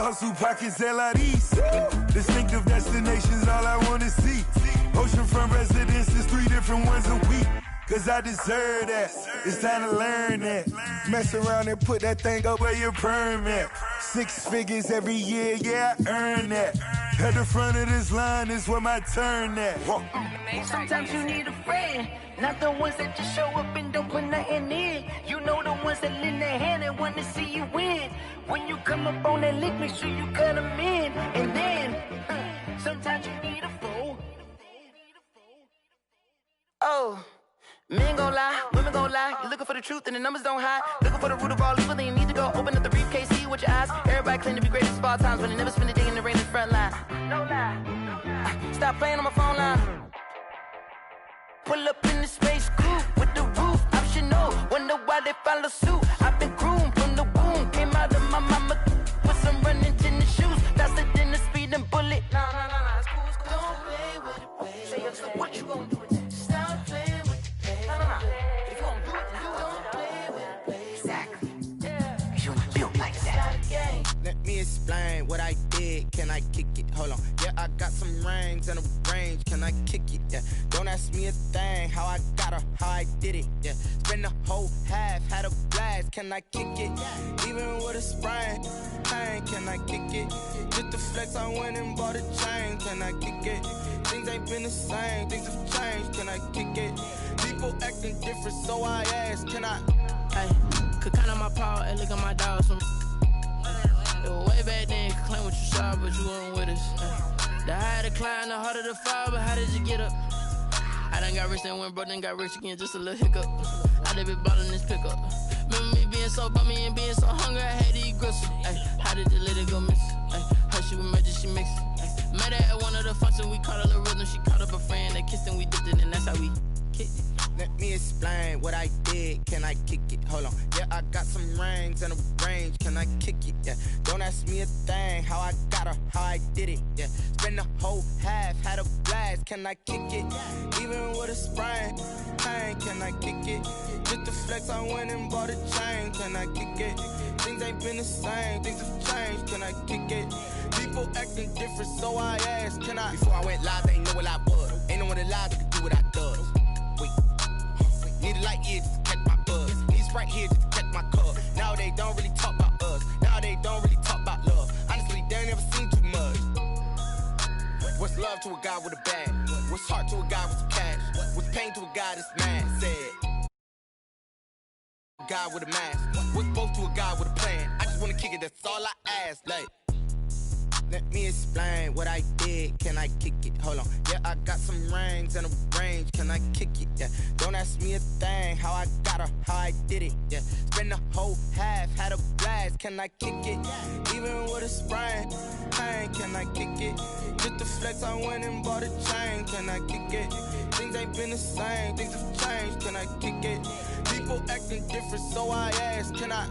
hustle pockets LIDs. Distinctive destinations, all I wanna see. Oceanfront residences, 3 different ones a week. Cause I deserve that, it's time to learn that. Mess around and put that thing up where your permit. 6 figures every year, yeah, I earn that. At the front of this line is where my turn at. Sometimes you need a friend, not the ones that just show up and don't put nothing in. You know the ones that lend their hand and want to see you win. When you come up on that lick, make sure you cut them in. And then, sometimes you need a fool. Oh. Men gon' lie, women gon' lie. You're looking for the truth and the numbers don't hide. Looking for the root of all evil, then you need to go open up the briefcase, see with your eyes. Everybody claim to be greatest of all times, but they never spend a day in the rain in the front line. No lie, stop playing on my phone line. Pull up in the space coupe with the roof optional. Wonder why they follow suit. I've been groomed from the womb, came out of my mama with some running tennis shoes, faster than the speeding bullet. No, it's cool, it's cool. Don't play with it, baby. Say what you gon' do with it? Stop playing. If you don't do it, then you don't play with it, baby. Exactly. Cause you ain't built like that. Let me explain what I did. Can I kick it? Hold on. Yeah, I got some rings and a range. Can I kick it? Yeah. Don't ask me a thing. How I got her, how I did it. Yeah. Spend the whole half, had a blast. Can I kick it? Even with a sprain. Pain, can I kick it? Just the flex, I went and bought a chain. Can I kick it? Things ain't been the same. Things have changed. Can I kick it? People acting different, so I asked, can I? Hey, could count on my power and look at my dogs. It was way back then, could claim what you saw, but you weren't with us. The higher the climb, the harder the fall, but how did you get up? I done got rich and went broke, then got rich again, just a little hiccup. I done been ballin' this pickup. Remember me being so bummy and being so hungry, I had to eat gristle. Ay, how did you let it go miss? Ay, her she was magic, she mixed. Met her at one of the functions, we caught a little rhythm, she caught up a friend, they kissed and we dipped it, and that's how we kicked it. Let me explain what I did. Can I kick it? Hold on. Yeah, I got some rings and a range. Can I kick it? Yeah. Don't ask me a thing. How I got her, how I did it. Yeah. Spend the whole half, had a blast. Can I kick it? Even with a sprain. Pain, can I kick it? Just the flex, I went and bought a chain. Can I kick it? Things ain't been the same. Things have changed. Can I kick it? People acting different, so I asked, can I? Before I went live, they ain't know what I was. Ain't no one alive that could do what I does. Wait. Need a light here just to catch my buzz. Need Sprite here just to catch my cup. Now they don't really talk about us. Now they don't really talk about love. Honestly, they ain't never seen too much. What's love to a guy with a bag? What's heart to a guy with some cash? What's pain to a guy that's mad? Said a guy with a mask. What's both to a guy with a plan? I just wanna kick it, that's all I ask. Like, let me explain what I did. Can I kick it? Hold on. Yeah, I got some rings and a range. Can I kick it? Yeah. Don't ask me a thing. How I got her, how I did it. Yeah. Spend the whole half, had a blast. Can I kick it? Even with a sprain. Pain, can I kick it? Just the flex, I went and bought a chain. Can I kick it? Things ain't been the same. Things have changed. Can I kick it? People acting different, so I asked, can I?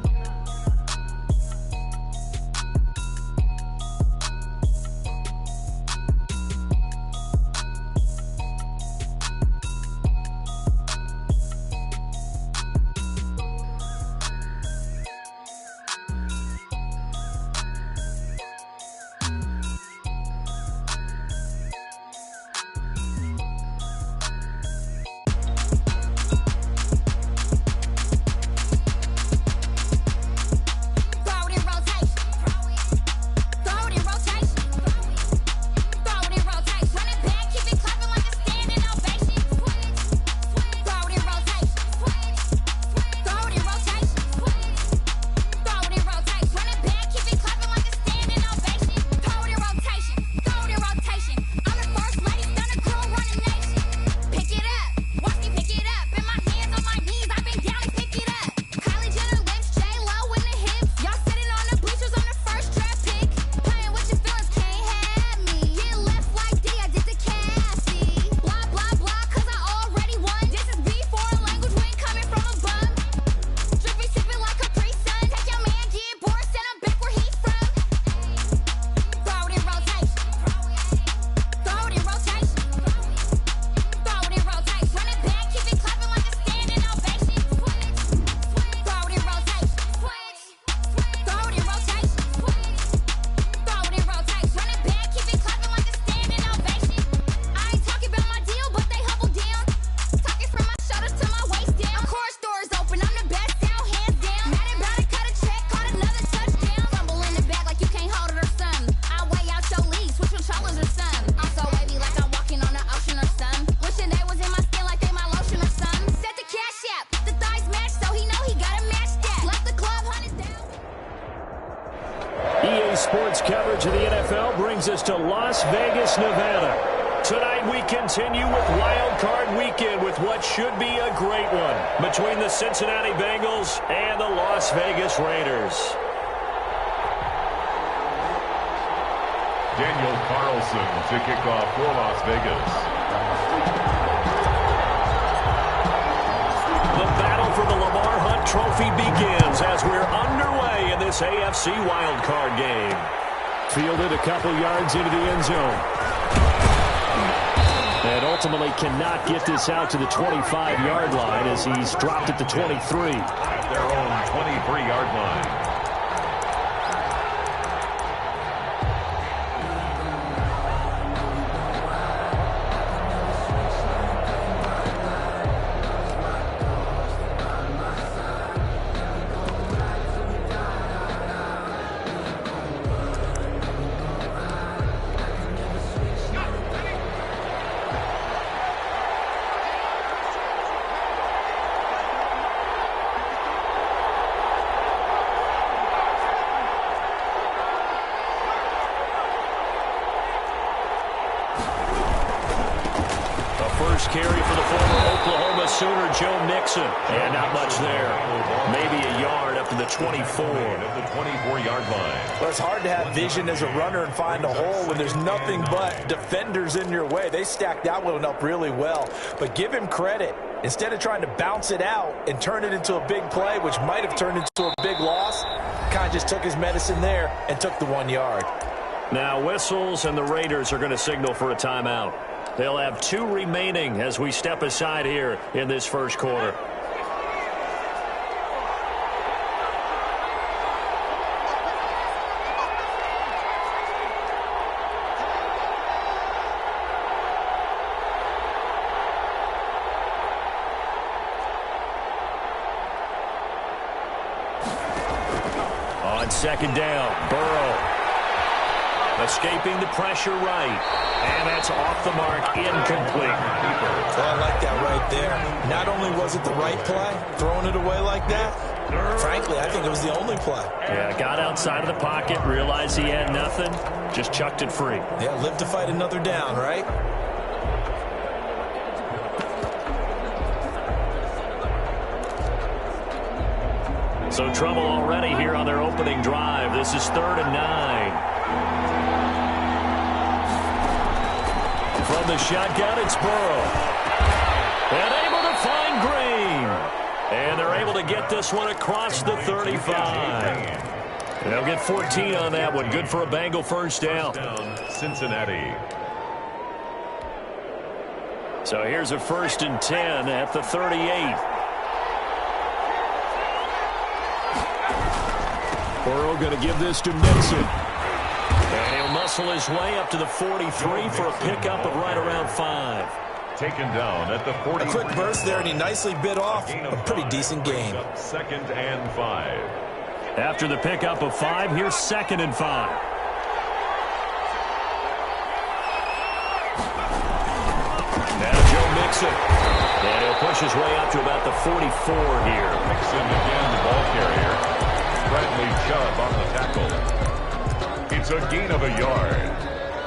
sports coverage of the NFL brings us to Las Vegas, Nevada. Tonight we continue with Wild Card Weekend with what should be a great one between the Cincinnati Bengals and the Las Vegas Raiders. Daniel Carlson to kick off for Las Vegas. The battle for the Lamar Hunt Trophy begins as we're underway in this AFC wildcard game. Fielded a couple yards into the end zone. And ultimately cannot get this out to the 25-yard line as he's dropped at the 23. At their own 23-yard line. First carry for the former Oklahoma Sooner, Joe Mixon. And not much there. Maybe a yard up to the 24. At the 24-yard line. Well, it's hard to have vision as a runner and find a hole when there's nothing but defenders in your way. They stacked that one up really well. But give him credit. Instead of trying to bounce it out and turn it into a big play, which might have turned into a big loss, kind of just took his medicine there and took the 1 yard. Now whistles and the Raiders are going to signal for a timeout. They'll have 2 remaining as we step aside here in this first quarter. On second down, Burrow. Escaping the pressure right. And that's off the mark, incomplete. Well, I like that right there. Not only was it the right play, throwing it away like that, frankly, I think it was the only play. Yeah, got outside of the pocket, realized he had nothing, just chucked it free. Yeah, live to fight another down, right? So trouble already here on their opening drive. This is 3rd and 9. From the shotgun, it's Burrow. And able to find Green. And they're able to get this one across the 35. They'll get 14 on that one. Good for a Bengal first down. Cincinnati. So here's a 1st and 10 at the 38. Burrow going to give this to Mixon. And he'll muscle his way up to the 43 for a pickup of right around 5. Taken down at the 40. A quick burst there, and he nicely bit off a pretty decent game. 2nd and 5. After the pickup of 5, here's 2nd and 5. Now Joe Mixon. And he'll push his way up to about the 44 here. Mixon again, the ball carrier. Bradley Chubb on the tackle. It's a gain of a yard.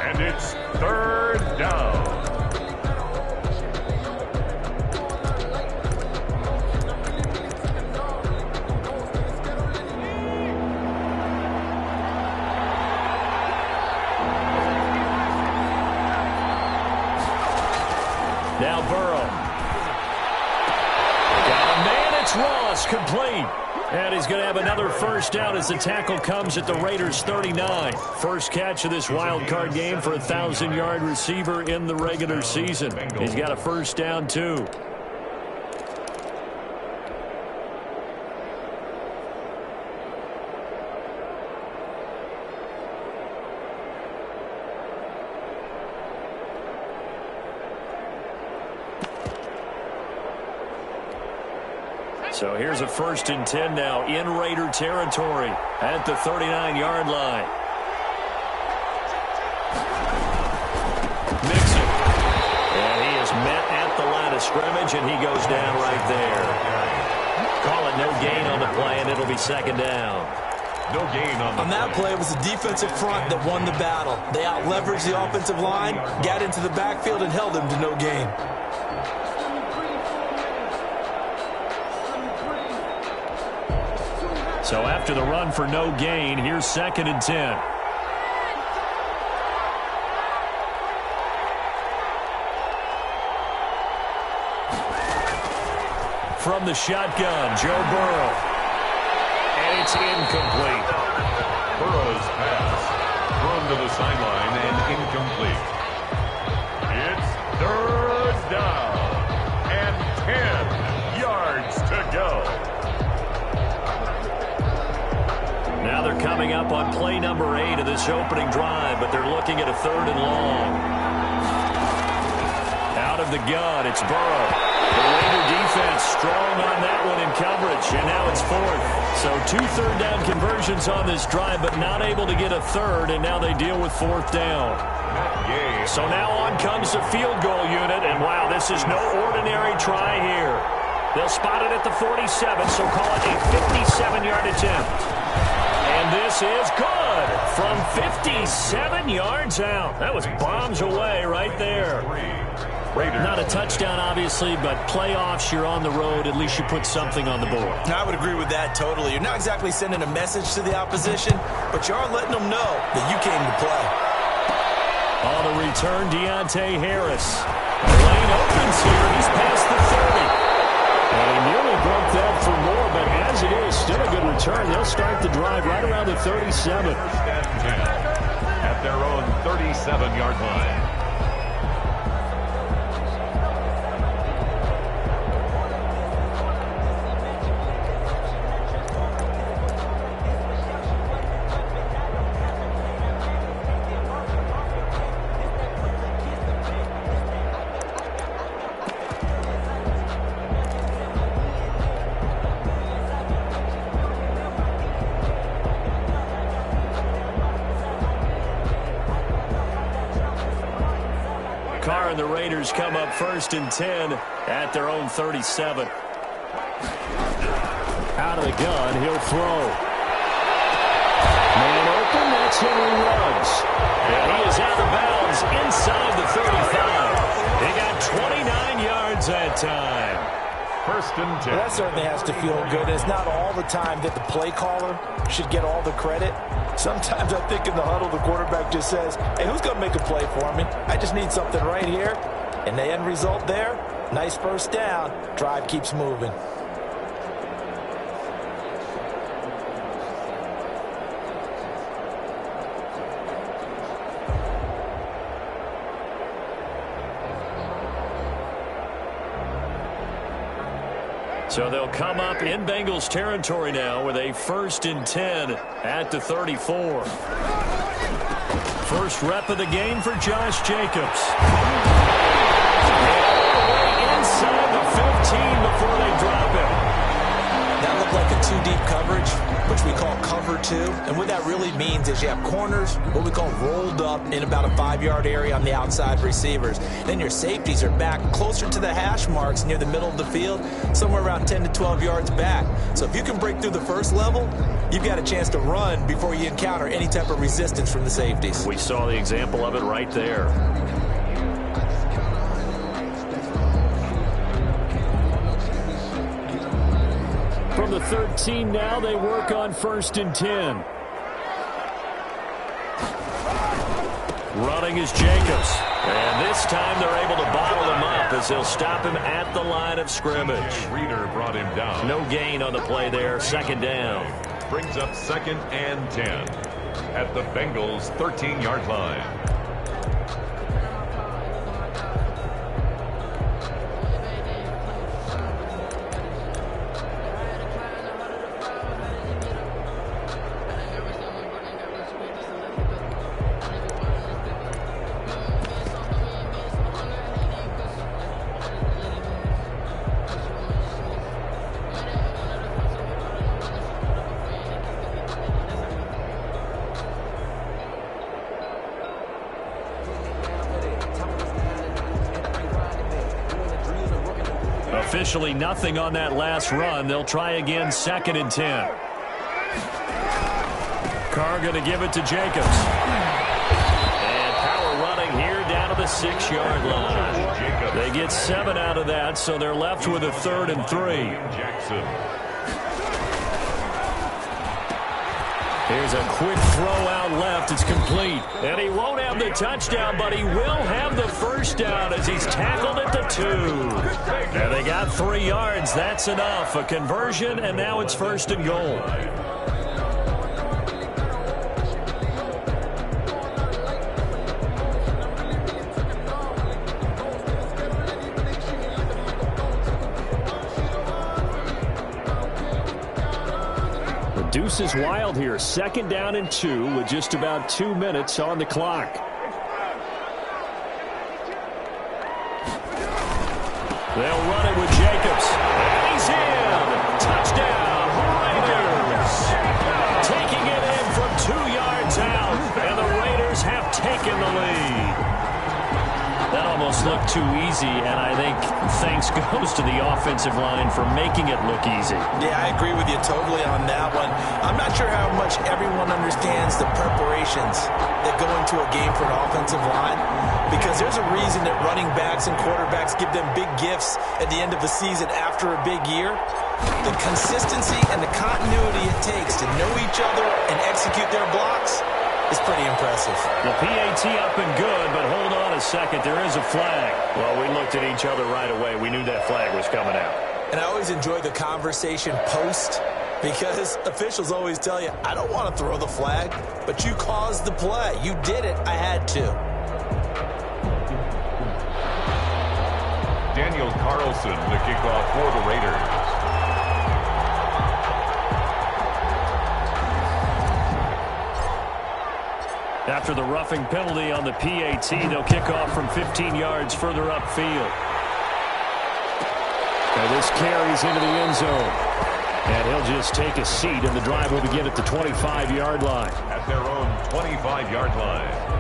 And it's 3rd down. Now Burrow. Got a man, it's Ross, complete. And he's going to have another first down as the tackle comes at the Raiders' 39. First catch of this wild card game for a 1,000-yard receiver in the regular season. He's got a first down, too. So here's a 1st and 10 now in Raider territory at the 39-yard line. Mixon. And he is met at the line of scrimmage, and he goes down right there. Call it no gain on the play, and it'll be 2nd down. No gain on that play. It was the defensive front that won the battle. They out-leveraged the offensive line, got into the backfield, and held them to no gain. So after the run for no gain, here's 2nd and 10. From the shotgun, Joe Burrow. And it's incomplete. Burrow's pass thrown to the sideline and incomplete. It's 3rd down and 10 yards to go. Now they're coming up on play number 8 of this opening drive, but they're looking at a 3rd and long. Out of the gun, it's Burrow. The Raider defense strong on that one in coverage, and now it's 4th. So 2 third-down conversions on this drive, but not able to get a 3rd, and now they deal with 4th down. So now on comes the field goal unit, and wow, this is no ordinary try here. They'll spot it at the 47, so call it a 57-yard attempt. And this is good from 57 yards out. That was bombs away right there. Not a touchdown, obviously, but playoffs, you're on the road. At least you put something on the board. I would agree with that totally. You're not exactly sending a message to the opposition, but you are letting them know that you came to play. On the return, Deontay Harris. The lane opens here. He's past the 30. And he nearly broke that for more, but as it is, still a good return. They'll start the drive right around the 37. At their own 37-yard line. And the Raiders come up 1st and 10 at their own 37. Out of the gun, he'll throw. Man open, that's Henry Ruggs. And he is out of bounds inside the 35. He got 29 yards that time. 1st and 10. Well, that certainly has to feel good. It's not all the time that the play caller should get all the credit. Sometimes I think in the huddle, the quarterback just says, hey, who's going to make a play for me? I just need something right here. And the end result there, nice 1st down. Drive keeps moving. So they'll come up in Bengals territory now with a 1st and 10 at the 34. First rep of the game for Josh Jacobs. Inside the 15 before they drop him. That looked like a 2-deep coverage, which we call cover 2. And what that really means is you have corners, what we call rolled up in about a 5-yard area on the outside receivers. Then your safeties are back closer to the hash marks near the middle of the field, somewhere around 10 to 12 yards back. So if you can break through the first level, you've got a chance to run before you encounter any type of resistance from the safeties. We saw the example of it right there. From the 13 now, they work on 1st and 10. Running is Jacobs. And this time they're able to bottle him up as they'll stop him at the line of scrimmage. Reader brought him down. No gain on the play there. 2nd down. Brings up 2nd and 10 at the Bengals' 13-yard line. Officially nothing on that last run. They'll try again 2nd and 10. Carr going to give it to Jacobs. And power running here down to the 6-yard line. They get 7 out of that, so they're left with a 3rd and 3. Jackson. Here's a quick throw out left. It's complete. And he won't have the touchdown, but he will have the first down as he's tackled at the 2. And they got 3 yards. That's enough. A conversion, and now it's 1st and goal. Deuce is wild here. 2nd down and 2 with just about 2 minutes on the clock. They'll run it with Jacobs. And he's in. Touchdown, Raiders. Taking it in from 2 yards out. And the Raiders have taken the lead. That almost looked too easy, and I think thanks goes to the offensive line for making it look easy. Yeah, I agree with you totally on that one. I'm not sure how much everyone understands the preparations that go into a game for an offensive line, because there's a reason that running backs and quarterbacks give them big gifts at the end of the season after a big year. The consistency and the continuity it takes to know each other and execute their blocks is pretty impressive. The PAT up and good, but hold on a second. There is a flag. Well, we looked at each other right away. We knew that flag was coming out. And I always enjoy the conversation post, because officials always tell you, I don't want to throw the flag, but you caused the play. You did it. I had to. Daniel Carlson, the kickoff for the Raiders. After the roughing penalty on the PAT, they'll kick off from 15 yards further upfield. And this carries into the end zone. And he'll just take a seat, and the drive will begin at the 25-yard line. At their own 25-yard line.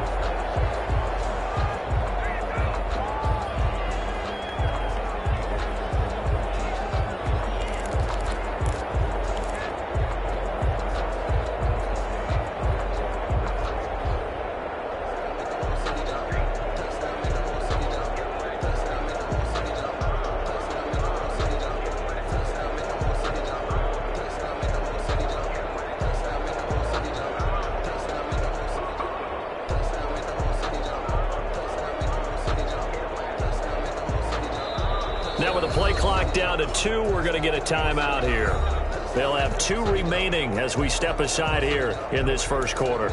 Now with the play clock down to 2, we're going to get a timeout here. They'll have 2 remaining as we step aside here in this first quarter.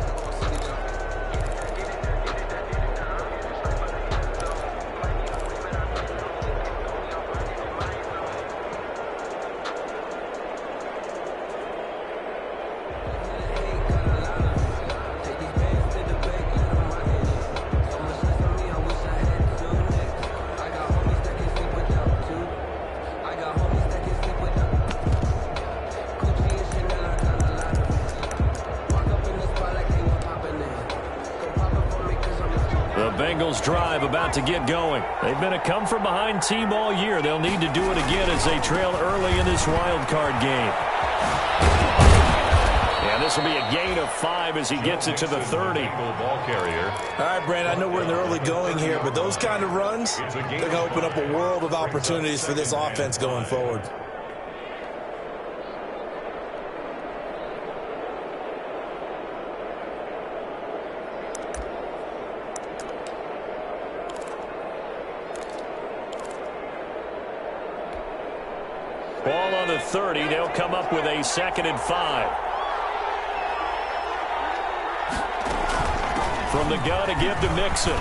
Bengals drive about to get going. They've been a come-from-behind team all year. They'll need to do it again as they trail early in this wild card game. And this will be a gain of 5 as he gets it to the 30. Ball carrier. All right, Brandon, I know we're in the early going here, but those kind of runs, they're going to open up a world of opportunities for this offense going forward. Ball on the 30. They'll come up with a 2nd and 5. From the gun to give to Mixon.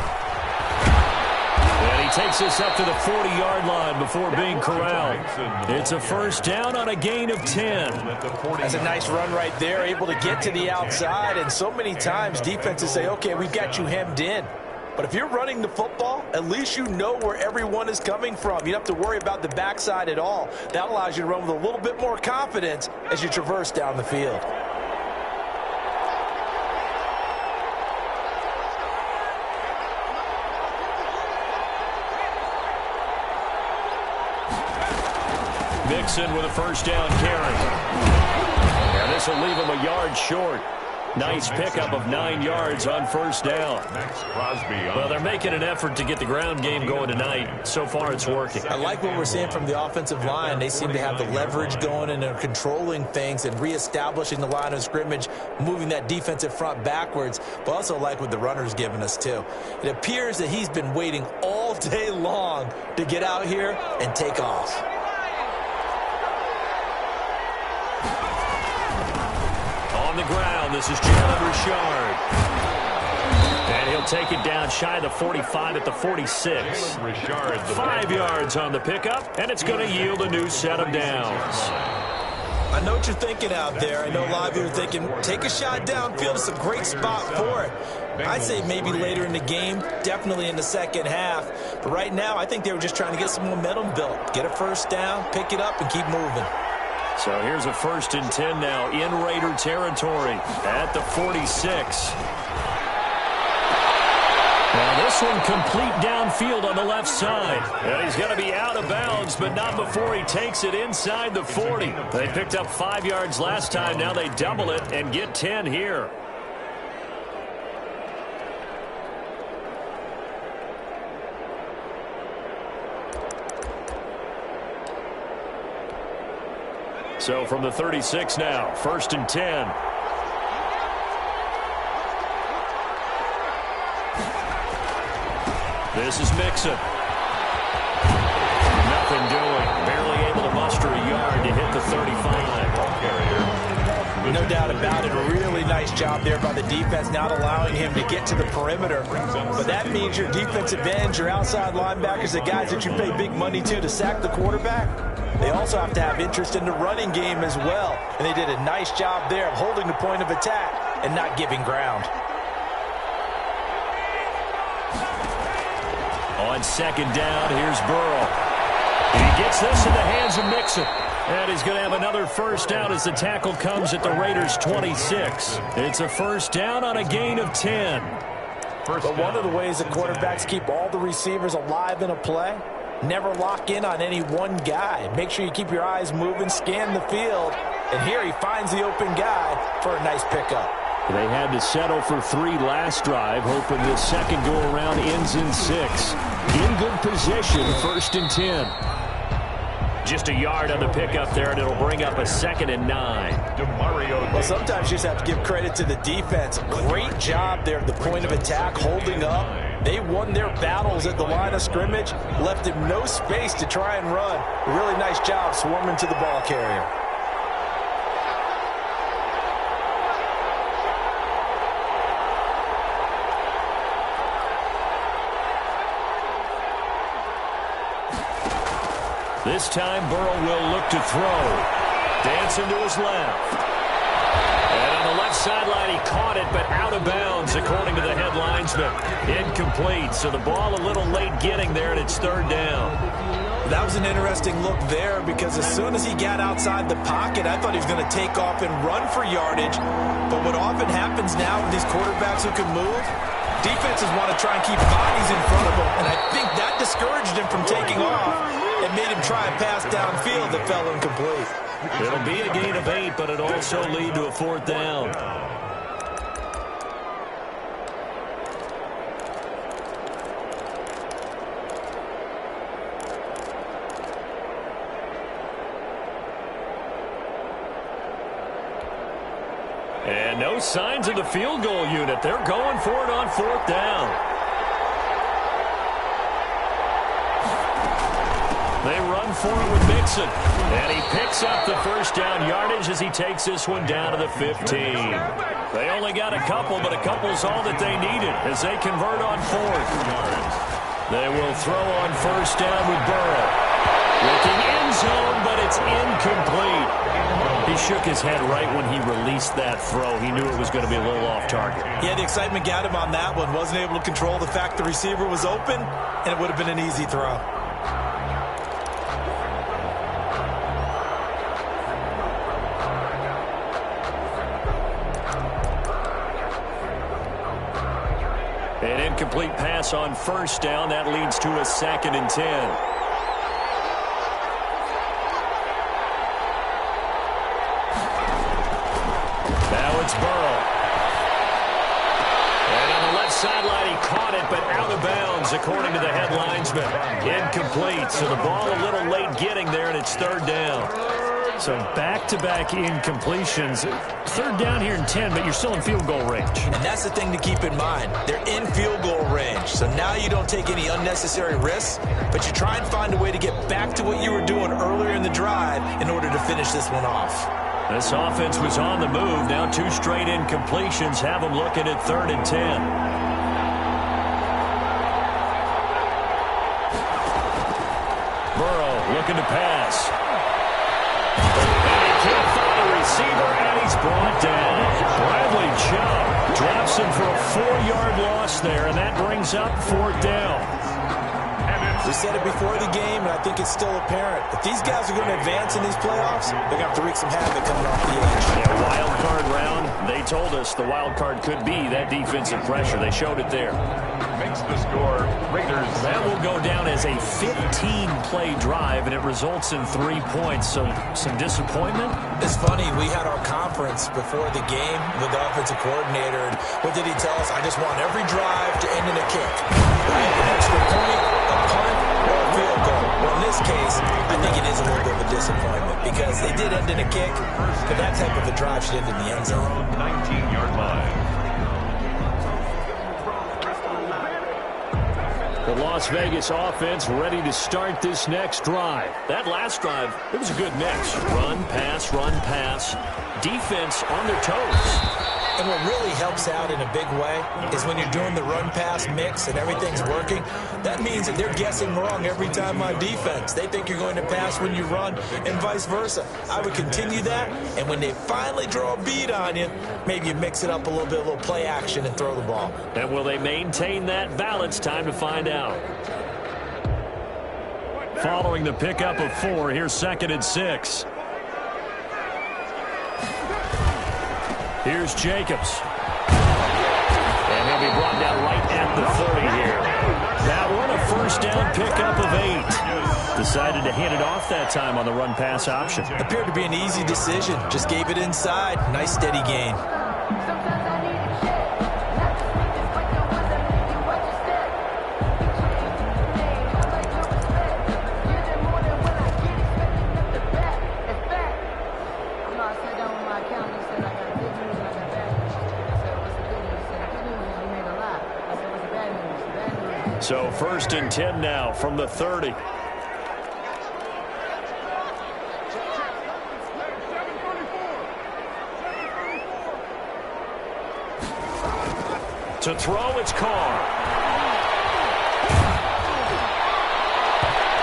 And he takes this up to the 40-yard line before being corralled. It's a first down on a gain of 10. That's a nice run right there, able to get to the outside. And so many times defenses say, okay, we've got you hemmed in. But if you're running the football, at least you know where everyone is coming from. You don't have to worry about the backside at all. That allows you to run with a little bit more confidence as you traverse down the field. Mixon with a first down carry. And this will leave him a yard short. Nice pickup of 9 yards on first down. Well, they're making an effort to get the ground game going tonight. So far, it's working. I like what we're seeing from the offensive line. They seem to have the leverage going and are controlling things and reestablishing the line of scrimmage, moving that defensive front backwards, but also like what the runner's giving us, too. It appears that he's been waiting all day long to get out here and take off. On the ground, this is Jalen Richard. And he'll take it down shy of the 45 at the 46. 5 yards on the pickup, and it's going to yield a new set of downs. I know what you're thinking out there. I know a lot of you are thinking, take a shot downfield. It's a great spot for it. I'd say maybe later in the game, definitely in the second half. But right now, I think they were just trying to get some momentum built. Get a first down, pick it up, and keep moving. So here's a 1st and 10 now in Raider territory at the 46. Now this one complete downfield on the left side. And he's going to be out of bounds, but not before he takes it inside the 40. They picked up 5 yards last time. Now they double it and get 10 here. So from the 36 now, 1st and 10. This is Mixon. Nothing doing. Barely able to muster a yard to hit the 35. No doubt about it. A really nice job there by the defense, not allowing him to get to the perimeter. But that means your defensive ends, your outside linebackers, the guys that you pay big money to sack the quarterback, they also have to have interest in the running game as well. And they did a nice job there of holding the point of attack and not giving ground. On 2nd down, here's Burrow. He gets this in the hands of Mixon. And he's going to have another first down as the tackle comes at the Raiders' 26. It's a first down on a gain of 10. But one of the ways the quarterbacks keep all the receivers alive in a play, never lock in on any one guy. Make sure you keep your eyes moving, scan the field, and here he finds the open guy for a nice pickup. They had to settle for 3 last drive, hoping this second go-around ends in 6. In good position, 1st and 10. Just a yard on the pickup there, and it'll bring up a 2nd and 9. Well, sometimes you just have to give credit to the defense. Great job there at the point of attack, holding up. They won their battles at the line of scrimmage, left him no space to try and run. A really nice job swarming to the ball carrier. This time, Burrow will look to throw. Dancing to his left. And on the left sideline, he caught it, but out of bounds, according to the head linesman. Incomplete, so the ball a little late getting there, and it's 3rd down. That was an interesting look there because as soon as he got outside the pocket, I thought he was going to take off and run for yardage. But what often happens now with these quarterbacks who can move, defenses want to try and keep bodies in front of them, and I think that discouraged him from taking off and made him try a pass downfield that fell incomplete. It'll be a gain of 8, but it'll also lead to a 4th down. And no signs of the field goal unit. They're going for it on 4th down. They run for it with Mixon. And he picks up the first down yardage as he takes this one down to the 15. They only got a couple, but a couple's all that they needed as they convert on 4th. They will throw on first down with Burrow. Looking end zone, but it's incomplete. He shook his head right when he released that throw. He knew it was going to be a little off target. Yeah, the excitement got him on that one. Wasn't able to control the fact the receiver was open, and it would have been an easy throw. An incomplete pass on first down. That leads to a 2nd and 10. Now it's Burrow. sideline. He caught it, but out of bounds, according to the head linesman. Incomplete, so the ball a little late getting there, and it's third down. So back-to-back incompletions. Third down here in 10, but you're still in field goal range. And that's the thing to keep in mind. They're in field goal range. So now you don't take any unnecessary risks, but you try and find a way to get back to what you were doing earlier in the drive in order to finish this one off. This offense was on the move. Now 2 straight incompletions have them looking at 3rd and 10. Burrow looking to pass. Can't find a receiver, and he's brought down. Bradley Chubb drops him for a 4-yard loss there, and that brings up 4th down. We said it before the game, and I think it's still apparent. If these guys are going to advance in these playoffs, they're going to have to wreak some havoc coming off the edge. Yeah, wild card round. They told us the wild card could be that defensive pressure. They showed it there. Makes the score Raiders. That will go down as a 15-play drive, and it results in 3 points. So some disappointment. It's funny. We had our conference before the game with the offensive coordinator. And what did he tell us? I just want every drive to end in a kick. Right? An extra point, a punt, or a field goal. Well, in this case, I think it is a little bit of a disappointment because they did end in a kick, but that type of a drive should end in the end zone. 19-yard line. The Las Vegas offense ready to start this next drive. That last drive, it was a good mix. Run, pass. Defense on their toes. And what really helps out in a big way is when you're doing the run-pass mix and everything's working, that means that they're guessing wrong every time on defense. They think you're going to pass when you run and vice versa. I would continue that, and when they finally draw a bead on you, maybe you mix it up a little bit, a little play action and throw the ball. And will they maintain that balance? Time to find out. Following the pickup of 4, here's 2nd and 6. Here's Jacobs. And he'll be brought down right at the 30 here. That one, a first down pickup of 8. Decided to hand it off that time on the run-pass option. Appeared to be an easy decision. Just gave it inside. Nice steady gain. So 1st and 10 now from the 30. To throw, it's Carr.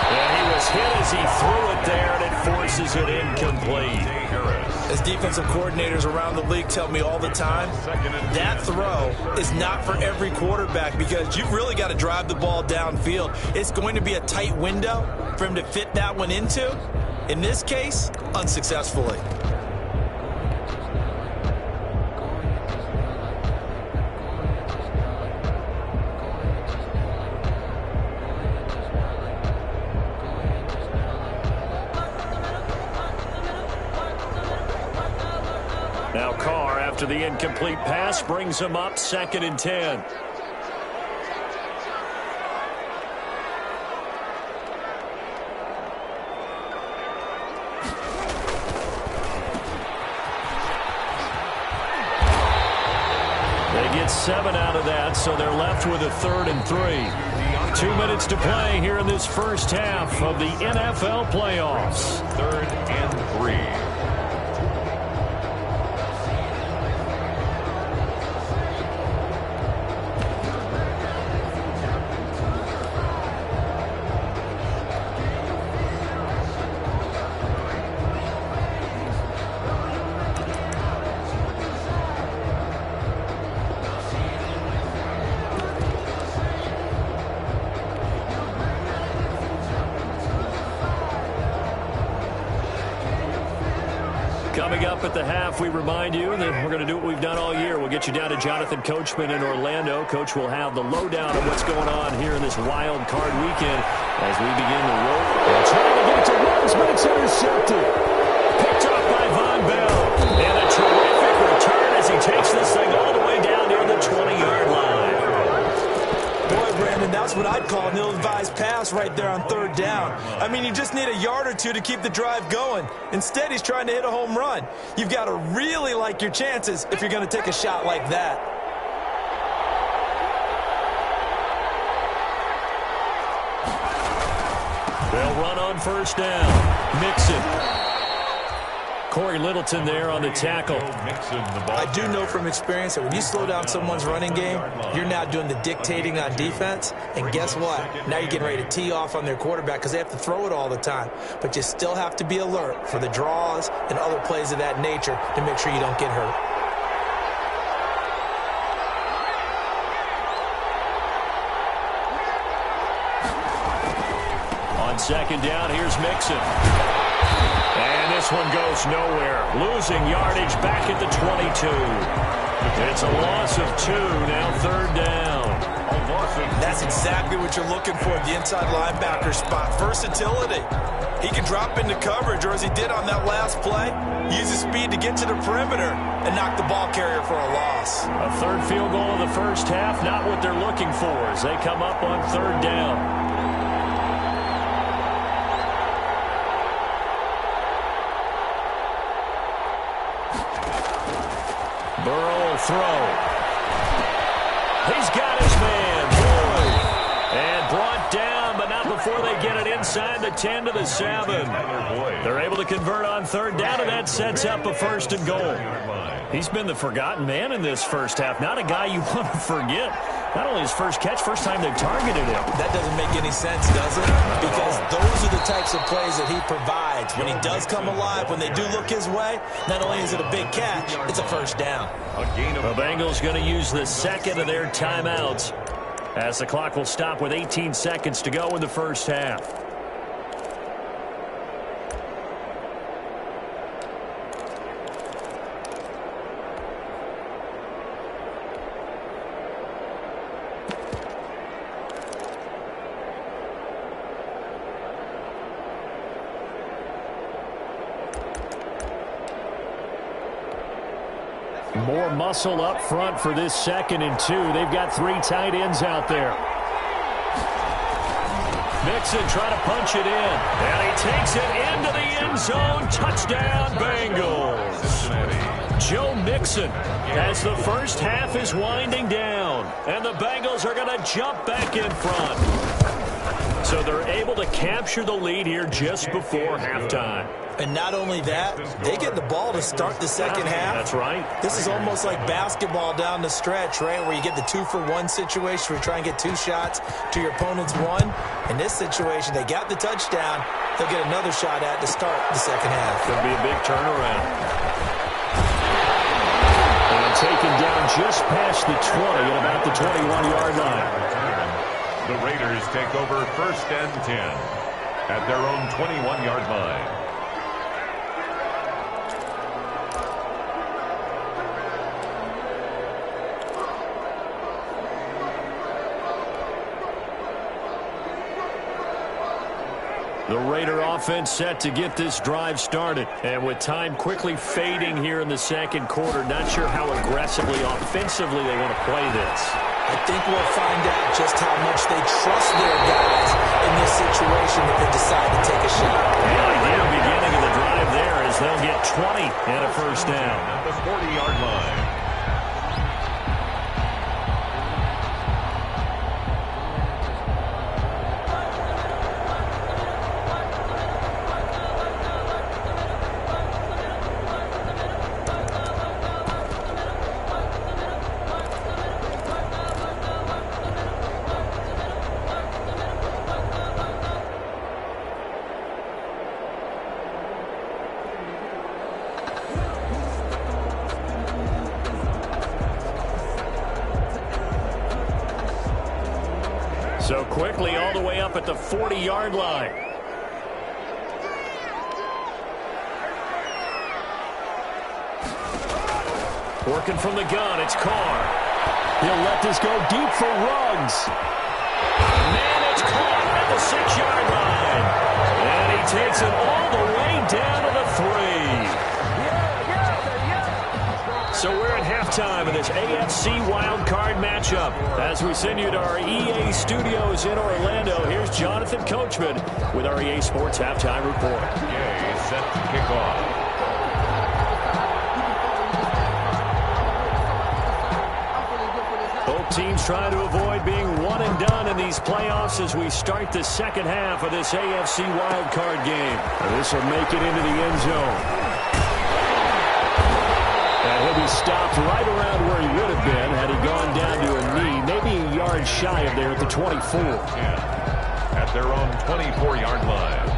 And he was hit as he threw it there, and it forces it incomplete. As defensive coordinators around the league tell me all the time, that throw is not for every quarterback because you've really got to drive the ball downfield. It's going to be a tight window for him to fit that one into. In this case, unsuccessfully. Now Carr, after the incomplete pass, brings him up 2nd and 10. They get 7 out of that, so they're left with a 3rd and 3. 2 minutes to play here in this first half of the NFL playoffs. 3rd and 3. Coming up at the half, we remind you that we're going to do what we've done all year. We'll get you down to Jonathan Coachman in Orlando. Coach will have the lowdown of what's going on here in this wild card weekend as we begin the road. They're trying to get it to Ruggs, but it's intercepted. Picked up by Von Bell. And a terrific return as he takes this thing all the way down near the 20-yard line. That's what I'd call an ill-advised pass right there on third down. I mean, you just need a yard or two to keep the drive going. Instead, he's trying to hit a home run. You've got to really like your chances if you're going to take a shot like that. They'll run on first down. Mixon. Corey Littleton there on the tackle. I do know from experience that when you slow down someone's running game, you're now doing the dictating on defense. And guess what? Now you're getting ready to tee off on their quarterback because they have to throw it all the time. But you still have to be alert for the draws and other plays of that nature to make sure you don't get hurt. On second down, here's Mixon. And this one goes nowhere. Losing yardage back at the 22. It's a loss of 2, now third down. That's exactly what you're looking for at the inside linebacker spot. Versatility. He can drop into coverage, or as he did on that last play, use his speed to get to the perimeter and knock the ball carrier for a loss. A third field goal in the first half, not what they're looking for as they come up on third down. Burrow will throw. He's got his man, Boyd. And brought down, but not before they get it inside the 10 to the 7. They're able to convert on third down, and that sets up a first and goal. He's been the forgotten man in this first half. Not a guy you want to forget. Not only his first catch, first time they've targeted him. That doesn't make any sense, does it? Because those are the types of plays that he provides. When he does come alive, when they do look his way, not only is it a big catch, it's a first down. The Bengals going to use the second of their timeouts as the clock will stop with 18 seconds to go in the first half. More muscle up front for this 2nd and 2. They've got 3 tight ends out there. Mixon trying to punch it in. And he takes it into the end zone. Touchdown, Bengals. Joe Mixon as the first half is winding down. And the Bengals are going to jump back in front. So they're able to capture the lead here just before halftime. And not only that, they get the ball to start the second half. That's right. This is almost like basketball down the stretch, right, where you get the 2-for-1 situation where you try and get 2 shots to your opponent's 1. In this situation, they got the touchdown. They'll get another shot at to start the second half. Could be a big turnaround. And taken down just past the 20 at about the 21-yard line. The Raiders take over 1st and 10 at their own 21-yard line. The Raider offense set to get this drive started. And with time quickly fading here in the second quarter, not sure how aggressively, offensively they want to play this. I think we'll find out just how much they trust their guys in this situation if they decide to take a shot. The idea beginning of the drive there is they'll get 20 and a first down. At the 40-yard line. So quickly all the way up at the 40-yard line. Working from the gun, it's Carr. He'll let this go deep for Ruggs. Man, it's caught at the 6-yard line. And he takes it all the way down to the 3. So we're at halftime in this AFC wildcard matchup. As we send you to our EA studios in Orlando, here's Jonathan Coachman with our EA Sports Halftime Report. EA set to kick off. Both teams trying to avoid being one and done in these playoffs as we start the second half of this AFC wildcard game. This will make it into the end zone. And he'll be stopped right around where he would have been had he gone down to a knee, maybe a yard shy of there at the 24. Yeah, at their own 24-yard line.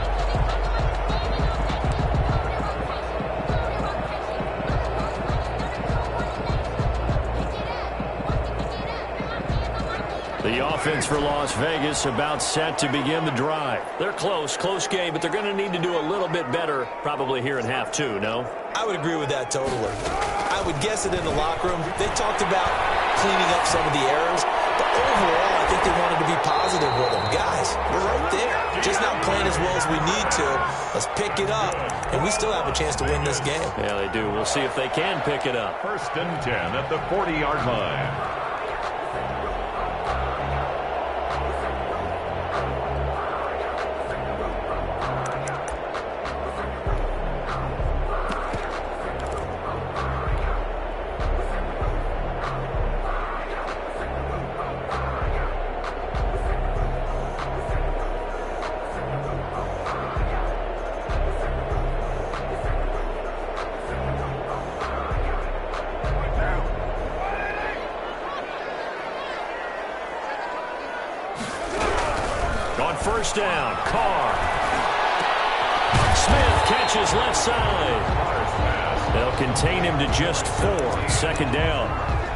The offense for Las Vegas about set to begin the drive. They're close game, but they're going to need to do a little bit better probably here in half two, no? I would agree with that totally. I would guess it in the locker room. They talked about cleaning up some of the errors, but overall, I think they wanted to be positive with them. Guys, we're right there. Just not playing as well as we need to. Let's pick it up, and we still have a chance to win this game. Yeah, they do. We'll see if they can pick it up. 1st and 10 at the 40-yard line. First down, Carr. Smith catches left side. They'll contain him to just 4. 2nd down.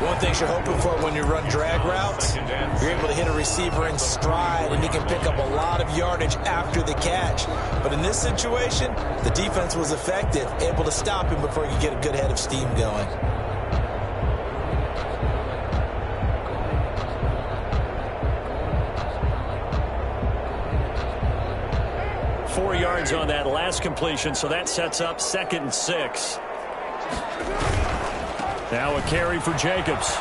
One thing you're hoping for when you run drag routes, you're able to hit a receiver in stride, and he can pick up a lot of yardage after the catch. But in this situation, the defense was effective, able to stop him before you get a good head of steam going. Yards on that last completion, so that sets up 2nd and 6. Now a carry for Jacobs.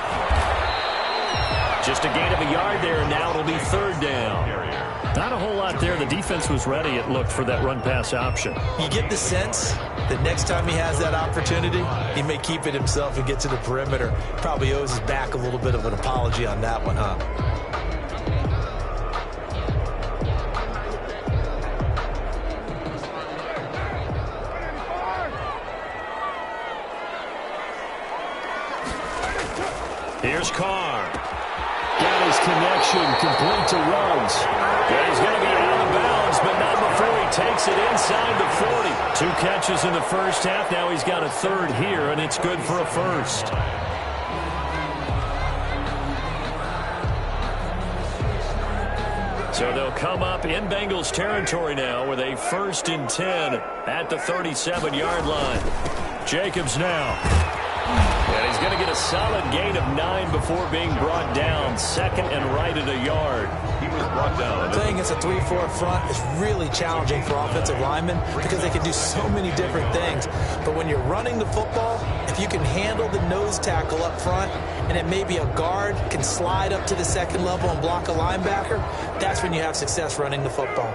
Just a gain of a yard there, and now it'll be 3rd down. Not a whole lot there. The defense was ready, it looked, for that run-pass option. You get the sense that next time he has that opportunity, he may keep it himself and get to the perimeter. Probably owes his back a little bit of an apology on that one, huh? Here's Carr. Got his connection, complete to Ruggs. Yeah, he's going to be out of bounds, but not before he takes it inside the 40. 2 catches in the first half. Now he's got a 3rd here, and it's good for a 1st. So they'll come up in Bengals territory now with a 1st and 10 at the 37-yard line. Jacobs now. And he's going to get a solid gain of 9 before being brought down. 2nd and right at a yard. He was brought down. Playing against a 3-4 front is really challenging for offensive linemen because they can do so many different things. But when you're running the football, if you can handle the nose tackle up front, and then maybe a guard can slide up to the 2nd level and block a linebacker, that's when you have success running the football.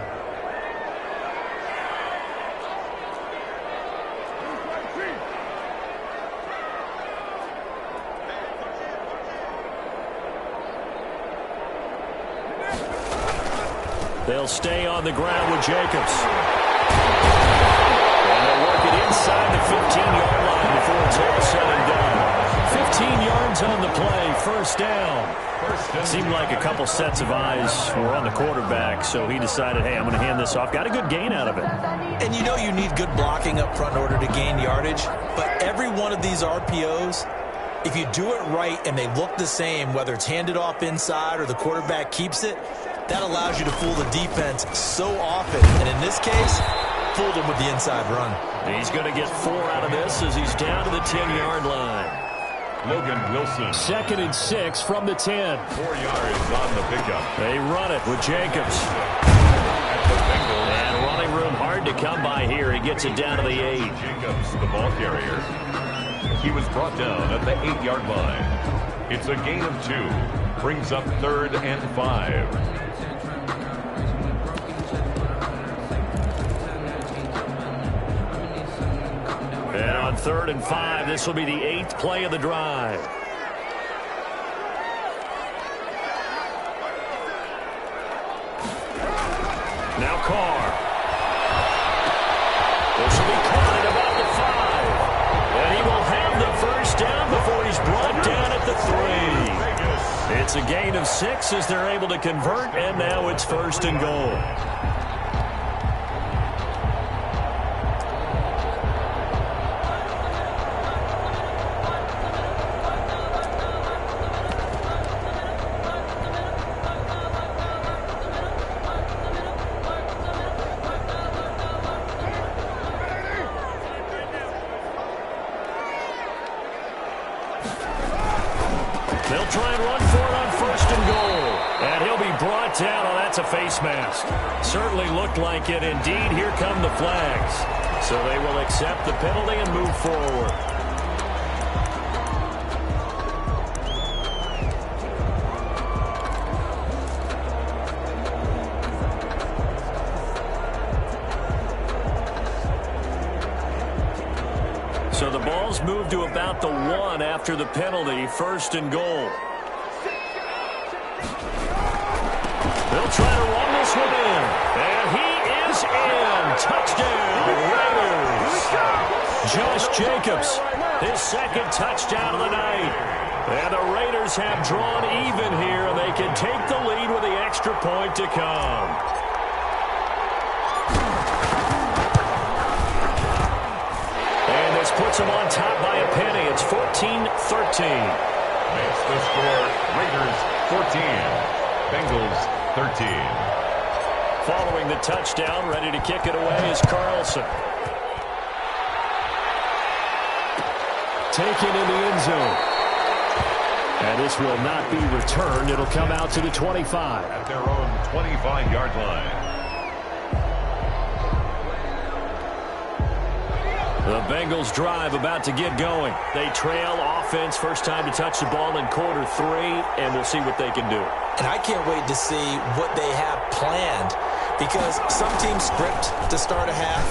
They'll stay on the ground with Jacobs. And they'll work it inside the 15-yard line before it's all said and done. 15 yards on the play, 1st down. It seemed like a couple sets of eyes were on the quarterback, so he decided, hey, I'm going to hand this off. Got a good gain out of it. And you know you need good blocking up front in order to gain yardage, but every one of these RPOs, if you do it right and they look the same, whether it's handed off inside or the quarterback keeps it, that allows you to fool the defense so often. And in this case, fooled him with the inside run. He's going to get 4 out of this as he's down to the 10-yard line. Logan Wilson. 2nd and 6 from the 10. 4 yards on the pickup. They run it with Jacobs. And running room hard to come by here. He gets it down to the 8. Jacobs, the ball carrier. He was brought down at the 8-yard line. It's a gain of 2. Brings up 3rd and 5. And on 3rd and 5, this will be the 8th play of the drive. Now Carr. This will be caught at about the 5. And he will have the first down before he's brought down at the 3. It's a gain of 6 as they're able to convert, and now it's 1st and goal. They'll try and run for it on 1st and goal. And he'll be brought down. Oh, that's a face mask. Certainly looked like it. Indeed, here come the flags. So they will accept the penalty and move forward. So the ball's moved to about the 1 after the penalty, 1st and goal. They'll try to run this one in. And he is in. Touchdown, Raiders. Josh Jacobs, his 2nd touchdown of the night. And the Raiders have drawn even here, and they can take the lead with the extra point to come. Puts them on top by a penny. It's 14-13. Makes the score Raiders 14, Bengals 13. Following the touchdown, ready to kick it away is Carlson. Taken in the end zone. And this will not be returned. It'll come out to the 25. At their own 25-yard line. The Bengals drive about to get going. They trail offense, first time to touch the ball in quarter 3, and we'll see what they can do. And I can't wait to see what they have planned, because some teams script to start a half.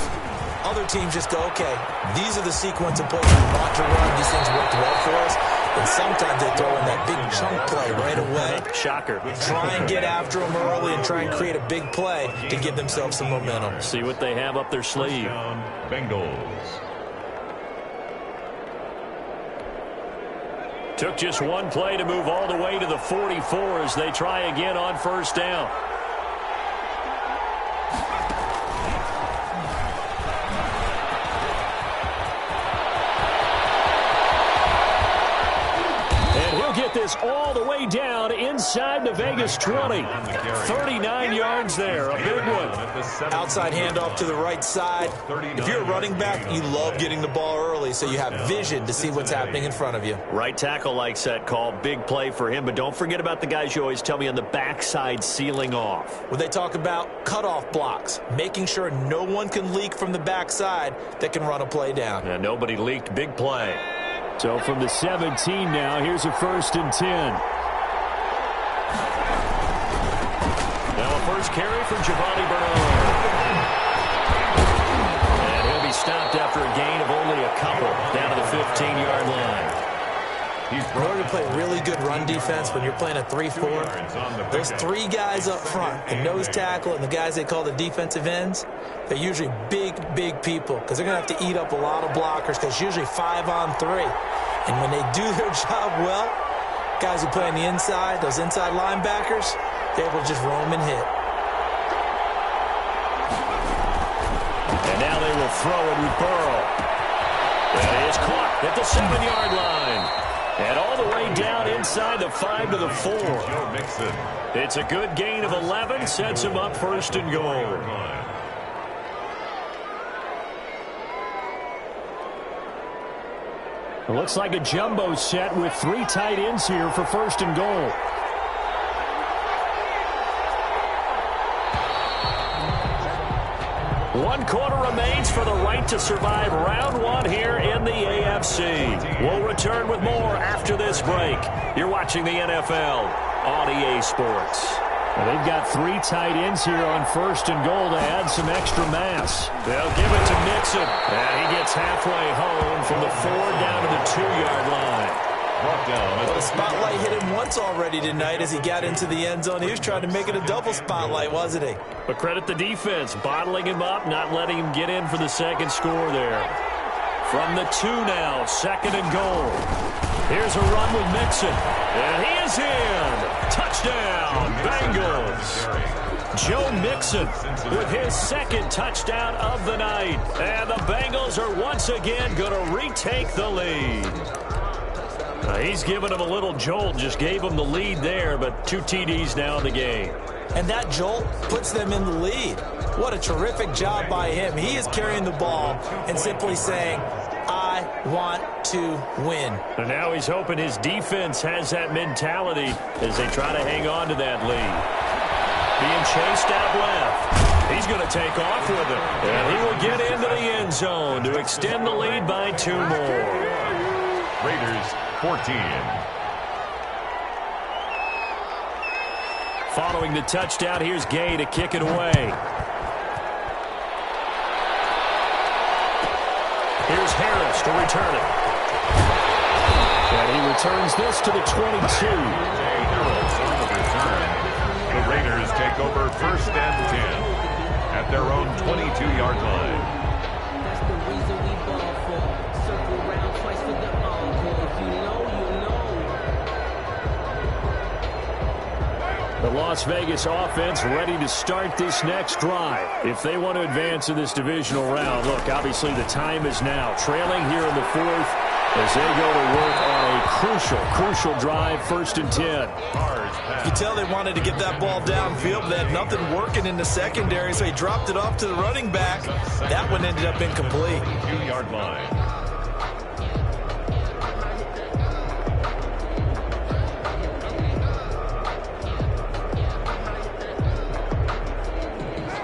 Other teams just go, okay, these are the sequence of plays we want to run. These things worked well for us. And sometimes they throw in that big chunk play right away. Shocker. Try and get after them early and try and create a big play to give themselves some momentum. See what they have up their sleeve. Bengals. Took just one play to move all the way to the 44 as they try again on 1st down. Get this all the way down inside the Vegas 20. 39 yards there, a big one. Outside handoff to the right side. If you're a running back, you love getting the ball early so you have vision to see what's happening in front of you. Right tackle likes that call. Big play for him, but don't forget about the guys you always tell me on the backside sealing off. When they talk about cutoff blocks, making sure no one can leak from the backside that can run a play down. Yeah, nobody leaked. Big play. So from the 17 now, here's a 1st and 10. Now a first carry for Giovanni Bernard. And he'll be stopped after a gain of only a couple down to the 15-yard line. In order to play really good run defense when you're playing a 3-4, those 3 guys up front, the nose tackle and the guys they call the defensive ends, they're usually big people because they're going to have to eat up a lot of blockers because it's usually 5-on-3. And when they do their job well, guys who play on the inside, those inside linebackers, they're able to just roam and hit. And now they will throw it with Burrow. That is caught at the 7-yard line. And all the way down inside the 5 to the 4. It's a good gain of 11, sets him up 1st and goal. It looks like a jumbo set with 3 tight ends here for 1st and goal. 1 quarter remains for the right to survive round 1 here in the AFC. We'll return with more after this break. You're watching the NFL on EA Sports. Well, they've got 3 tight ends here on 1st and goal to add some extra mass. They'll give it to Mixon. And he gets halfway home from the 4 down to the 2-yard line. Well, the spotlight hit him once already tonight as he got into the end zone. He was trying to make it a double spotlight, wasn't he? But credit the defense, bottling him up, not letting him get in for the second score there. From the 2 now, 2nd and goal. Here's a run with Mixon. And he is in. Touchdown, Bengals. Joe Mixon with his 2nd touchdown of the night. And the Bengals are once again going to retake the lead. He's given him a little jolt, just gave him the lead there, but 2 TDs now in the game. And that jolt puts them in the lead. What a terrific job by him. He is carrying the ball and simply saying, I want to win. And now he's hoping his defense has that mentality as they try to hang on to that lead. Being chased out left. He's going to take off with it. And he will get into the end zone to extend the lead by 2 more. Raiders 14. Following the touchdown, here's Gay to kick it away. Here's Harris to return it. And he returns this to the 22. Harris on the return. The Raiders take over 1st and 10 at their own 22-yard line. That's the reason we ball for. Circle around twice for the encore. If you know, you know. The Las Vegas offense ready to start this next drive. If they want to advance in this divisional round, look, obviously the time is now. Trailing here in the 4th as they go to work on a crucial drive, 1st and 10. You can tell they wanted to get that ball downfield, but they had nothing working in the secondary, so he dropped it off to the running back. That one ended up incomplete. 2-yard line.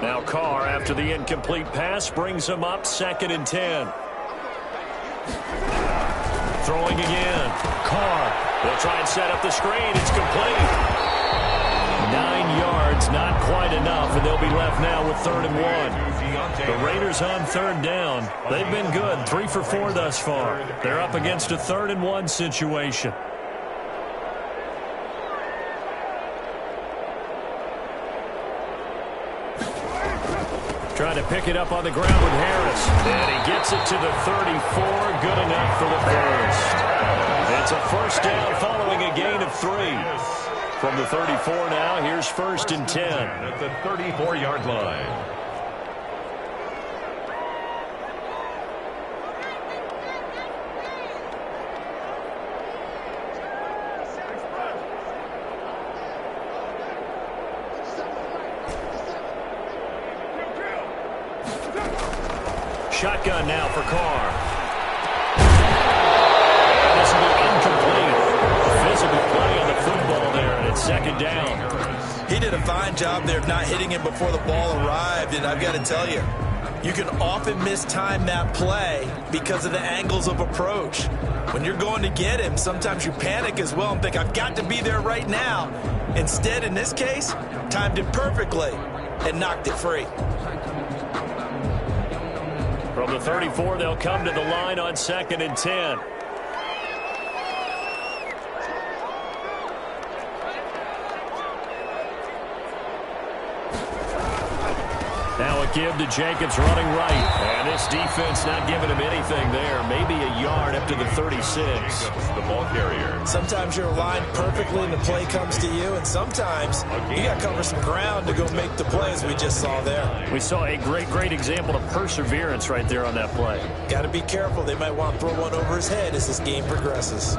Now Carr, after the incomplete pass, brings him up 2nd and 10. Throwing again. Carr. They'll try and set up the screen. It's complete. 9 yards, not quite enough, and they'll be left now with 3rd and 1. The Raiders on 3rd down. They've been good, 3 for 4 thus far. They're up against a 3rd and 1 situation. Trying to pick it up on the ground with Harris. And he gets it to the 34. Good enough for the first. It's a 1st down following a gain of 3. From the 34 now, here's 1st and 10. At the 34-yard line. Shotgun now for Carr. And this will be incomplete. A physical play on the football there, and it's 2nd down. He did a fine job there of not hitting him before the ball arrived, and I've got to tell you, you can often mistime that play because of the angles of approach. When you're going to get him, sometimes you panic as well and think, I've got to be there right now. Instead, in this case, timed it perfectly and knocked it free. From the 34, they'll come to the line on 2nd and 10. Now a give to Jacobs running right. And this defense not giving him anything there. Maybe a yard up to the 36. The ball carrier. Sometimes you're aligned perfectly and the play comes to you, and sometimes you got to cover some ground to go make the play, as we just saw there. We saw a great example of perseverance right there on that play. Got to be careful. They might want to throw one over his head as this game progresses.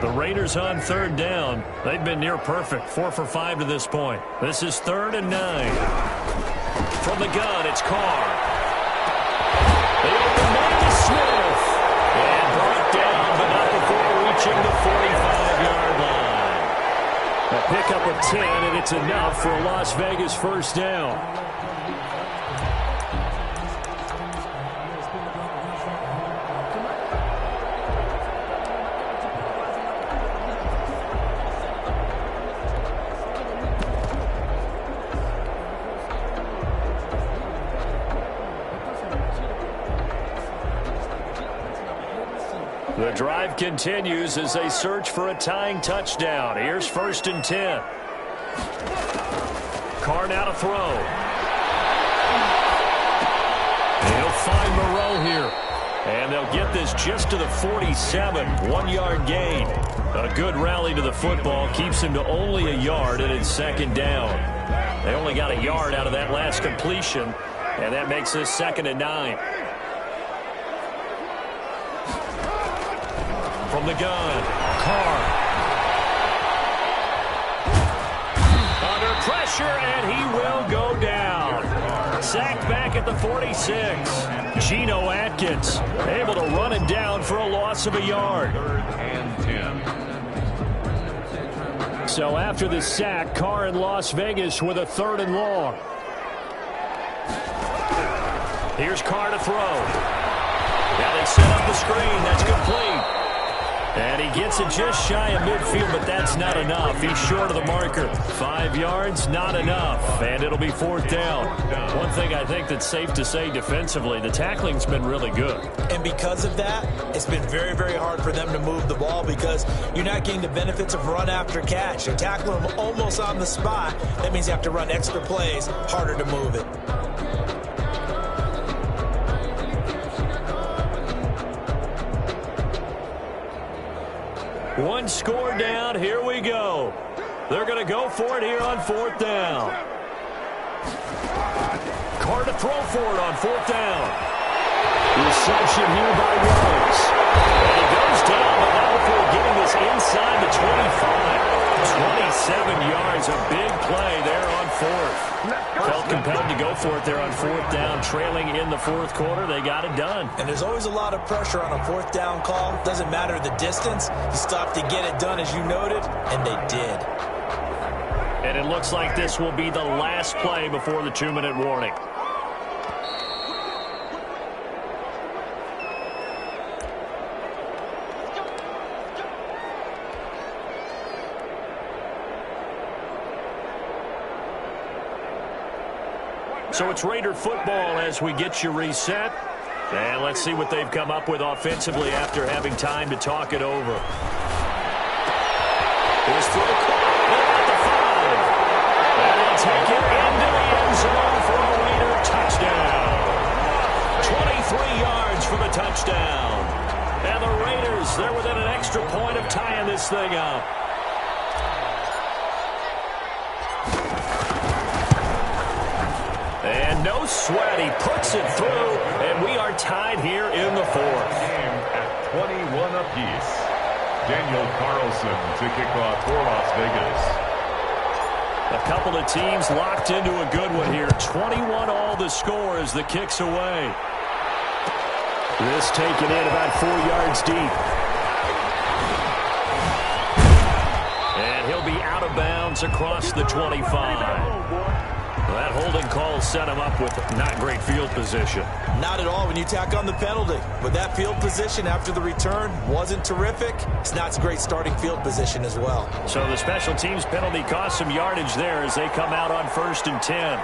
The Raiders on 3rd down. They've been near perfect. 4 for 5 to this point. This is 3rd and 9. From the gun, it's Carr. approaching the 45-yard line. A pickup of 10, and it's enough for a Las Vegas first down. The drive continues as they search for a tying touchdown. Here's 1st and 10. Carr now to throw. He'll find Moreau here. And they'll get this just to the 47. 1-yard gain. A good rally to the football keeps him to only a yard, and it's 2nd down. They only got a yard out of that last completion, and that makes this 2nd and 9. From the gun, Carr. Under pressure, and he will go down. Sacked back at the 46. Geno Atkins able to run it down for a loss of a yard. 3rd and 10. So after the sack, Carr in Las Vegas with a 3rd and long. Here's Carr to throw. Now they set up the screen. That's complete. And he gets it just shy of midfield, but that's not enough. He's short of the marker. 5 yards, not enough. And it'll be 4th down. One thing I think that's safe to say defensively, the tackling's been really good. And because of that, it's been very, very hard for them to move the ball because you're not getting the benefits of run after catch. You're tackling them almost on the spot. That means you have to run extra plays, harder to move it. One score down. Here we go. They're going to go for it here on 4th down. Carr to throw for it on 4th down. Reception here by Rose. And he goes down, but now before getting this inside the 25. 27 yards, a big play there on 4th. Felt compelled to go for it there on 4th down, trailing in the 4th quarter. They got it done. And there's always a lot of pressure on a 4th down call. Doesn't matter the distance. You stop to get it done, as you noted, and they did. And it looks like this will be the last play before the 2-minute warning. So it's Raider football as we get you reset. And let's see what they've come up with offensively after having time to talk it over. Here's for the at the 5. And they'll take it into the end zone for a Raider touchdown. 23 yards for the touchdown. And the Raiders, they're within an extra point of tying this thing up. And no sweat, he puts it through, and we are tied here in the 4th. Game at 21 apiece. Daniel Carlson to kick off for Las Vegas. A couple of teams locked into a good one here. 21 all the score as the kick's away. This taken in about 4 yards deep. And he'll be out of bounds across the 25. That holding call set him up with not great field position. Not at all when you tack on the penalty. But that field position after the return wasn't terrific. It's not great starting field position as well. So the special teams penalty cost some yardage there as they come out on 1st and 10.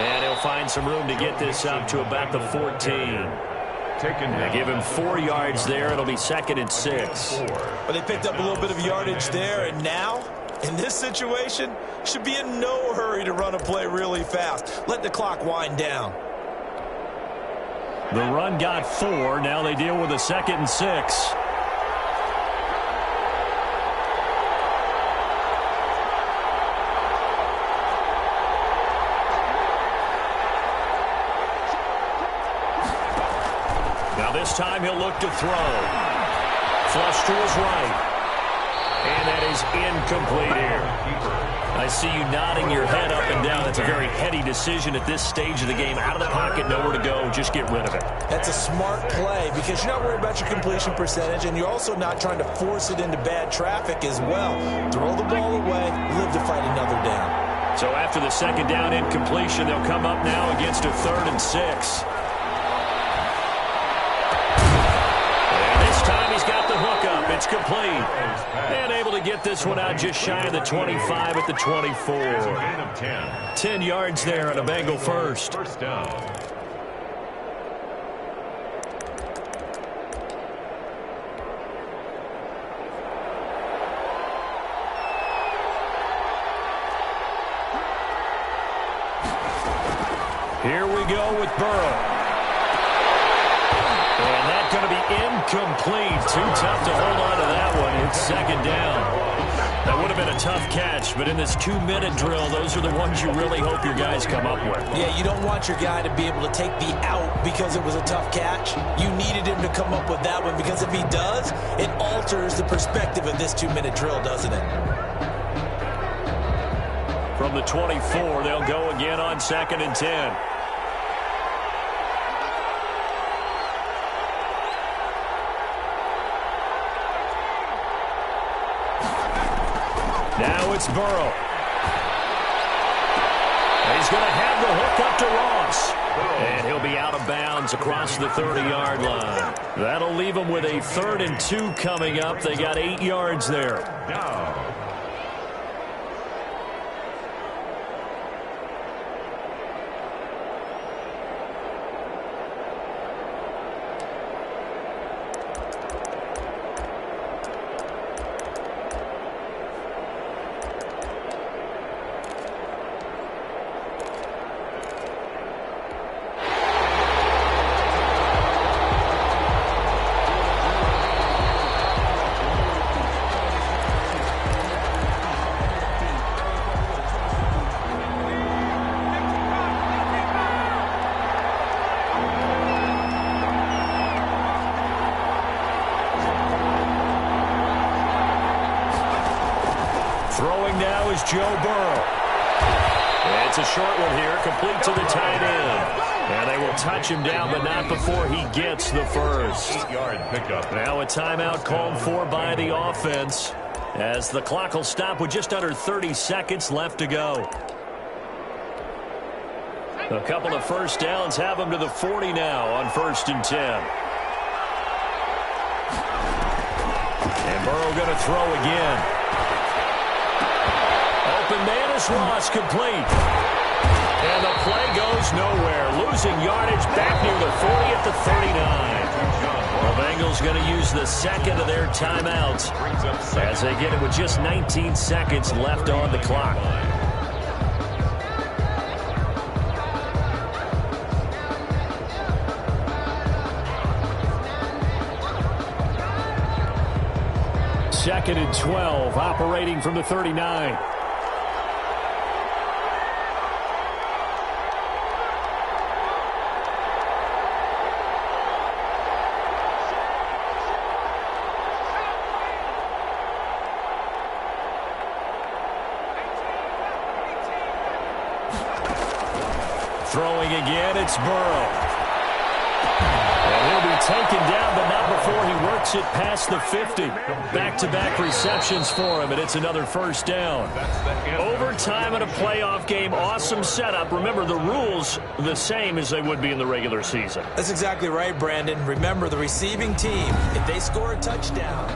And he'll find some room to get this up to about the 14. They give him 4 yards there. It'll be 2nd and 6. But they picked up a little bit of yardage there, and now, in this situation, should be in no hurry to run a play really fast. Let the clock wind down. The run got 4. Now they deal with a 2nd and 6. This time he'll look to throw. Flush to his right. And that is incomplete here. I see you nodding your head up and down. That's a very heady decision at this stage of the game. Out of the pocket, nowhere to go. Just get rid of it. That's a smart play because you're not worried about your completion percentage, and you're also not trying to force it into bad traffic as well. Throw the ball away, live to fight another down. So after the second down incompletion, they'll come up now against a 3rd and 6. And this time he's got the hook up. It's complete. And able to get this one out just shy of the 25 at the 24. 10 yards there on a Bengal first. First down. Here we go with Burrow. And that's going to be incomplete. Too tough to hold on to that one. It's second down. That would have been a tough catch, but in this 2-minute drill, those are the ones you really hope your guys come up with. Yeah, you don't want your guy to be able to take the out because it was a tough catch. You needed him to come up with that one because if he does, it alters the perspective of this 2-minute drill, doesn't it? From the 24, they'll go again on 2nd and 10. Now it's Burrow. He's going to have the hook up to Ross. And he'll be out of bounds across the 30-yard line. That'll leave him with a 3rd and 2 coming up. They got 8 yards there. Now. Throwing now is Joe Burrow. It's a short one here, complete to the tight end. And they will touch him down, but not before he gets the first. 8-yard pickup. Now a timeout called for by the offense, as the clock will stop with just under 30 seconds left to go. A couple of first downs have them to the 40 now on 1st and 10. And Burrow going to throw again. Open man is Ross, complete. And the play goes nowhere. Losing yardage back near the 40 at the 39. The Bengals going to use the second of their timeouts as they get it with just 19 seconds left on the clock. Second and 12, operating from the 39. Throwing again, it's Burrow. And he'll be taken down, but not before he works it past the 50. Back-to-back receptions for him, and it's another first down. Overtime in a playoff game, awesome setup. Remember, the rules the same as they would be in the regular season. That's exactly right, Brandon. Remember, the receiving team, if they score a touchdown,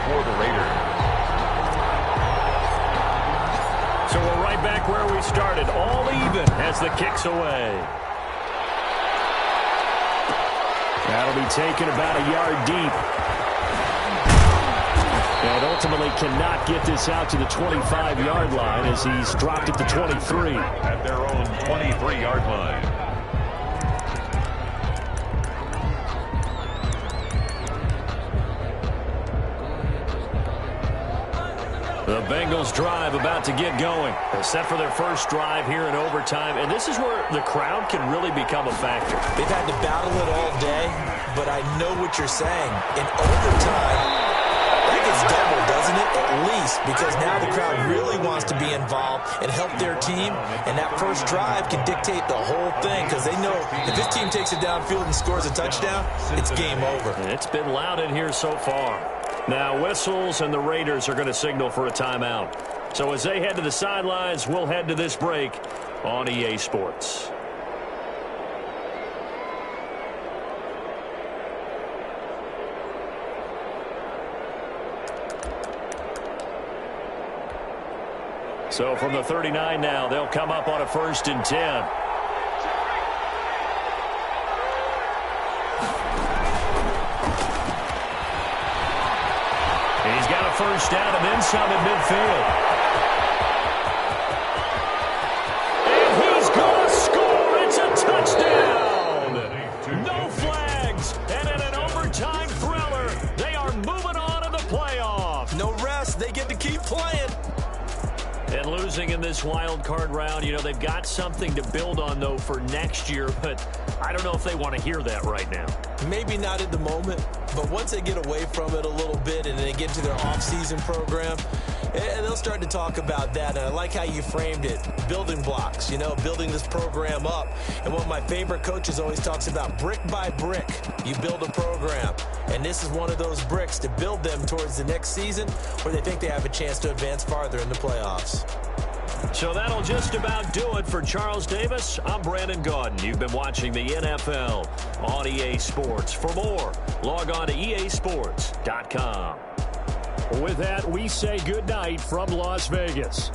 for the Raiders. So we're right back where we started, all even as the kick's away. That'll be taken about a yard deep. And ultimately cannot get this out to the 25-yard line as he's dropped at the 23. At their own 23-yard line. The Bengals drive about to get going. They're set for their first drive here in overtime, and this is where the crowd can really become a factor. They've had to battle it all day, but I know what you're saying. In overtime, that gets doubled, doesn't it? At least, because now the crowd really wants to be involved and help their team, and that first drive can dictate the whole thing because they know if this team takes it downfield and scores a touchdown, it's game over. And it's been loud in here so far. Now whistles and the Raiders are going to signal for a timeout. So as they head to the sidelines, we'll head to this break on EA Sports. So from the 39 now, they'll come up on a 1st and 10. He's got a first down and then some at midfield. And he's going to score. It's a touchdown. No flags. And in an overtime thriller, they are moving on in the playoffs. No rest. They get to keep playing. And losing in this wild card round, you know, they've got something to build on, though, for next year. But I don't know if they want to hear that right now. Maybe not at the moment, but once they get away from it a little bit and they get to their off-season program, they'll start to talk about that. And I like how you framed it, building blocks, you know, building this program up. And one of my favorite coaches always talks about brick by brick, you build a program. And this is one of those bricks to build them towards the next season where they think they have a chance to advance farther in the playoffs. So that'll just about do it for Charles Davis. I'm Brandon Gaudin. You've been watching the NFL on EA Sports. For more, log on to easports.com. With that, we say goodnight from Las Vegas.